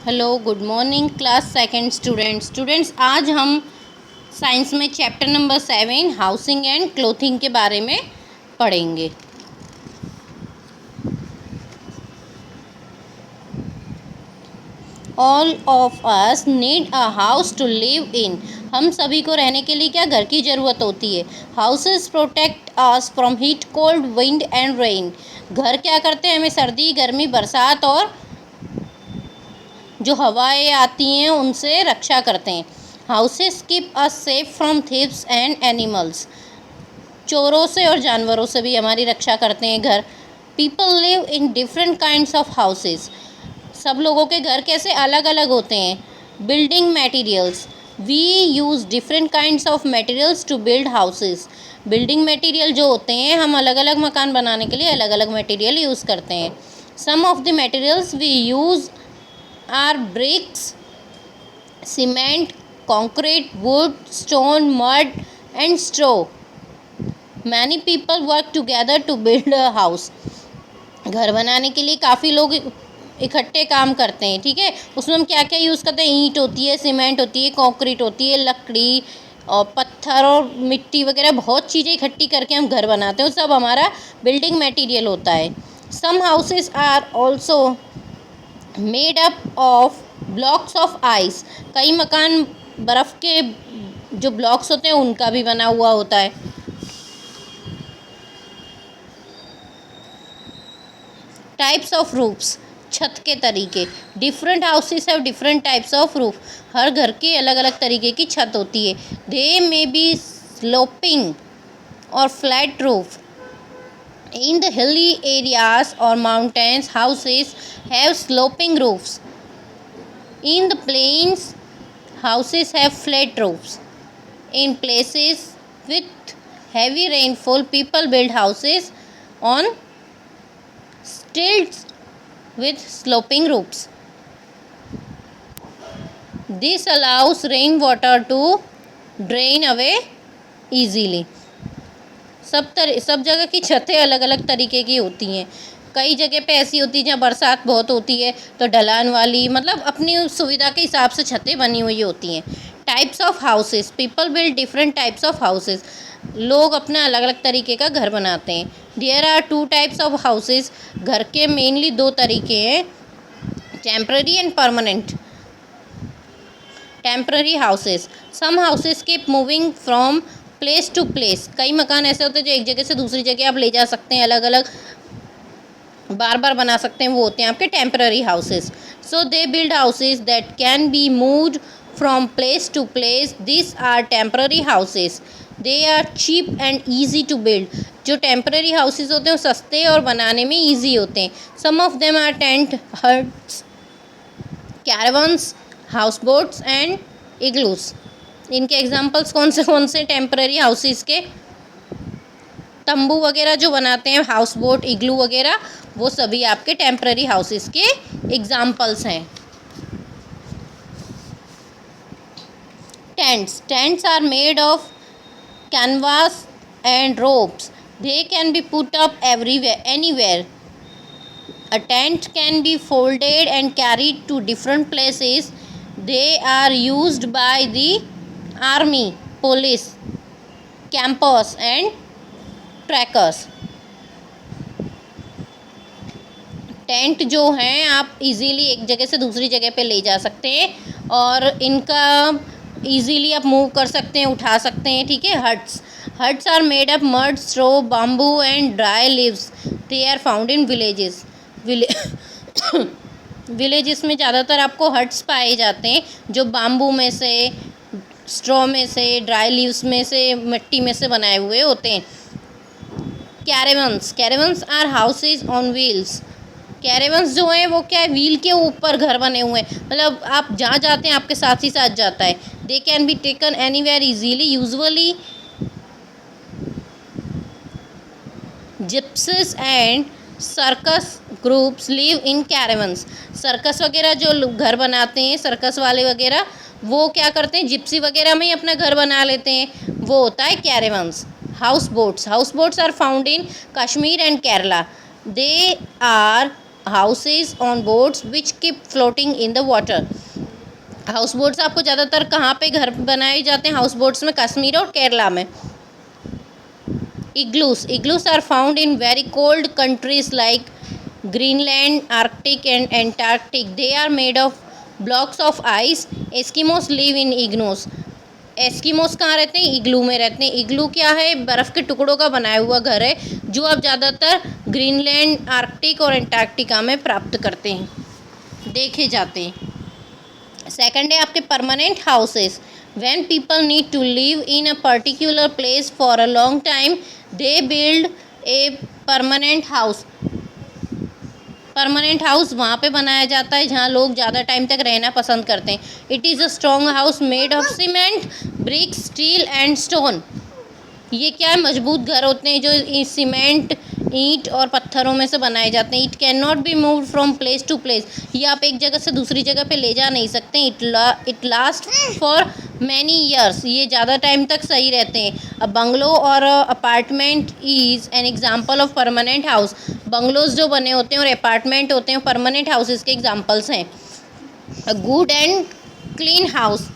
Hello, good morning class second students. आज हम science में chapter number 7 housing and clothing के बारे में पढ़ेंगे। All of us need a house to live in. हम सभी को रहने के लिए क्या घर की ज़रूरत होती है। Houses protect us from heat, cold, wind and rain. घर क्या करते हैं, हमें सर्दी, गर्मी, बरसात और जो हवाएं आती हैं उनसे रक्षा करते हैं। Houses keep us safe from thieves and animals. चोरों से और जानवरों से भी हमारी रक्षा करते हैं घर। People live in different kinds of houses. सब लोगों के घर कैसे अलग अलग होते हैं। Building materials, we use different kinds of materials to build houses. Building material जो होते हैं, हम अलग अलग मकान बनाने के लिए अलग अलग मटेरियल यूज़ करते हैं। Some of the materials we use are bricks, cement, concrete, wood, stone, mud and straw. Many people work together to build a house. घर बनाने के लिए काफ़ी लोग इकट्ठे काम करते हैं, ठीक है। उसमें हम क्या क्या यूज़ करते हैं, ईंट होती है, सीमेंट होती है, कंक्रीट होती है, लकड़ी और पत्थर और मिट्टी वगैरह बहुत चीज़ें इकट्ठी करके हम घर बनाते हैं। सब हमारा बिल्डिंग मटेरियल होता है। Some houses are also made up of blocks of ice. कई मकान बर्फ़ के जो ब्लॉक्स होते हैं उनका भी बना हुआ होता है। टाइप्स ऑफ रूफ्स, छत के तरीके। Different houses have different types of roof. हर घर के अलग अलग तरीके की छत होती है। दे मे बी स्लोपिंग और flat roof. In the hilly areas or mountains, houses have sloping roofs. In the plains, houses have flat roofs. In places with heavy rainfall, people build houses on stilts with sloping roofs. This allows rainwater to drain away easily. सब जगह की छतें अलग अलग तरीके की होती हैं। कई जगह पे ऐसी होती है जहाँ बरसात बहुत होती है तो ढलान वाली, मतलब अपनी सुविधा के हिसाब से छतें बनी हुई होती हैं। Types of houses, people build different types of houses. लोग अपना अलग अलग तरीके का घर बनाते हैं। There are 2 types of houses. घर के मेनली 2 तरीके हैं, temporary and permanent. Temporary houses, some houses keep moving from place to place. कई मकान ऐसे होते हैं जो एक जगह से दूसरी जगह आप ले जा सकते हैं, अलग अलग बार बार बना सकते हैं, वो होते हैं आपके temporary houses. So they build houses that can be moved from place to place. This are temporary houses. They are cheap and easy to build. जो टेम्पररी हाउसेस होते हैं वो सस्ते और बनाने में ईजी होते हैं। Some of them are tent, huts, caravans, houseboats and igloos. इनके एग्जाम्पल्स कौन से टेम्पररी हाउसेस के, तंबू वगैरह जो बनाते हैं, हाउस बोट, इग्लू वगैरह, वो सभी आपके टेम्पररी हाउसेस के एग्जाम्पल्स हैं। Tents are made of canvas and ropes. They can be put up everywhere, anywhere. A tent can be folded and carried to different places. They are used by the army, police, campers and trackers. Tent जो हैं आप easily एक जगह से दूसरी जगह पे ले जा सकते हैं और इनका इजीली आप मूव कर सकते हैं, उठा सकते हैं, ठीक है। Huts are made up mud, straw, bamboo and dry leaves. They are found in villages. Villages में ज़्यादातर आपको हट्स पाए जाते हैं जो बाम्बू में से, स्ट्रॉ में से, ड्राई लीव्स में से, मिट्टी में से बनाए हुए होते हैं। कैरेवन्स आर हाउसेज ऑन व्हील्स। कैरेवन्स जो हैं वो क्या है, व्हील के ऊपर घर बने हुए हैं, मतलब आप जहाँ जाते हैं आपके साथ ही साथ जाता है। They can be taken anywhere easily. Usually gypsies and circus groups live in caravans. Circus वगैरह जो घर बनाते हैं, सर्कस वाले वगैरह, वो क्या करते हैं, जिप्सी वगैरह में ही अपना घर बना लेते हैं, वो होता है caravans. Houseboats are found in Kashmir and Kerala. They are houses on boats which keep floating in the water. Houseboats आपको ज़्यादातर कहाँ पे घर बनाए जाते हैं हाउस बोट्स में? कश्मीर और केरला में. Igloos are found in very cold countries like Greenland, Arctic and Antarctic. They are made of blocks of ice. Eskimos live in igloos. Eskimos कहाँ रहते हैं? इग्लू में रहते हैं. इग्लू क्या है? बर्फ़ के टुकड़ों का बनाया हुआ घर है जो आप ज़्यादातर ग्रीनलैंड, आर्कटिक और अंटार्कटिका में प्राप्त करते हैं, देखे जाते हैं. सेकंड है आपके permanent houses. When people need to live in a particular place for a long time they build a permanent house. Permanent house वहाँ पे बनाया जाता है जहाँ लोग ज़्यादा टाइम तक रहना पसंद करते हैं. It is a strong house made of cement, brick, steel and stone. ये क्या है? मजबूत घर होते हैं जो सीमेंट, ईंट और पत्थरों में से बनाए जाते हैं. It can not be moved from place to place. ये आप एक जगह से दूसरी जगह पे ले जा नहीं सकते. It last for many years. ये ज़्यादा टाइम तक सही रहते हैं. अ बंगलो और apartment is an example of permanent house. Bungalows जो बने होते हैं और अपार्टमेंट होते हैं परमानेंट हाउसेज के एग्जाम्पल्स हैं. A good and clean house.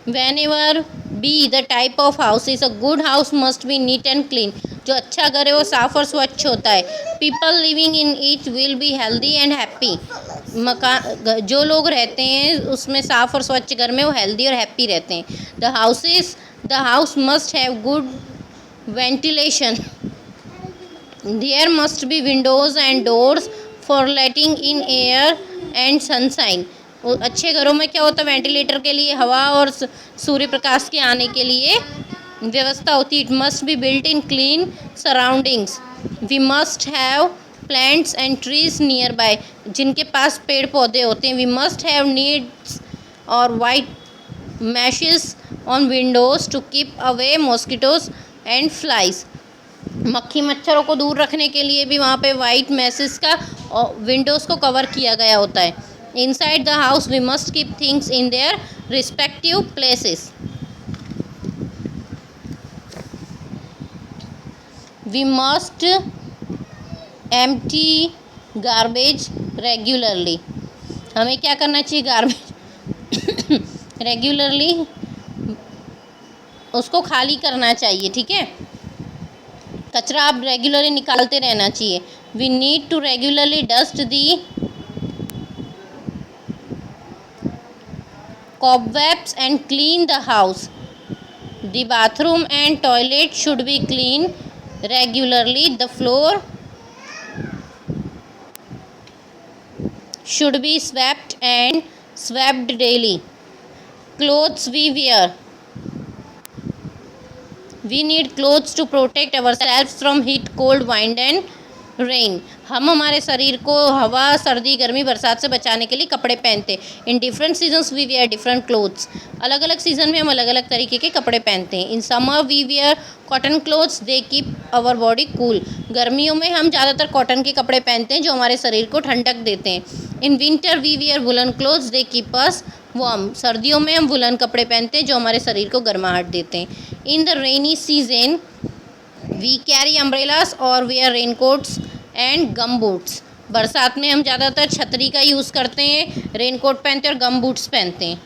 Whenever be the type of house is a good house must be neat and clean. जो अच्छा घर है वो साफ़ और स्वच्छ होता है. People living in it will be healthy and happy. मकान जो लोग रहते हैं उसमें साफ़ और स्वच्छ घर में वो हेल्दी और हैप्पी रहते हैं. The house must have good ventilation. There must be windows and doors for letting in air and sunshine. अच्छे घरों में क्या होता है? वेंटिलेटर के लिए हवा और सूर्य प्रकाश के आने के लिए व्यवस्था होती है. It must be built in clean surroundings. We must have plants and trees nearby. जिनके पास पेड़ पौधे होते हैं. वी मस्ट हैव नीड्स और white meshes on windows to keep away mosquitoes and flies. मक्खी मच्छरों को दूर रखने के लिए भी वहाँ पे वाइट मैसेस का विंडोज़ को कवर किया गया होता है. Inside the house we must keep things in their respective places. We must empty garbage regularly. हमें क्या करना चाहिए? गार्बेज रेगुलरली उसको खाली करना चाहिए. ठीक है, कचरा आप रेगुलरली निकालते रहना चाहिए. We need to regularly dust the cobwebs and clean the house. The bathroom and toilet should be cleaned regularly. The floor should be swept and swept daily. Clothes we wear. We need clothes to protect ourselves from heat, cold, wind and rain. हम हमारे शरीर को हवा, सर्दी, गर्मी, बरसात से बचाने के लिए कपड़े पहनते हैं. In different seasons we wear different clothes. अलग अलग सीज़न में हम अलग अलग तरीके के कपड़े पहनते हैं. In summer we wear cotton clothes. They keep our body cool. गर्मियों में हम ज़्यादातर कॉटन के कपड़े पहनते हैं जो हमारे शरीर को ठंडक देते हैं. In winter we wear woollen clothes. They keep us warm. सर्दियों में हम वुलन कपड़े पहनते हैं जो हमारे शरीर को गर्माहट देते हैं. In the rainy season we carry umbrellas और wear raincoats and gum boots. बरसात में हम ज़्यादातर छतरी का यूज़ करते हैं, रेनकोट पहनते हैं और गम बूट्स पहनते हैं.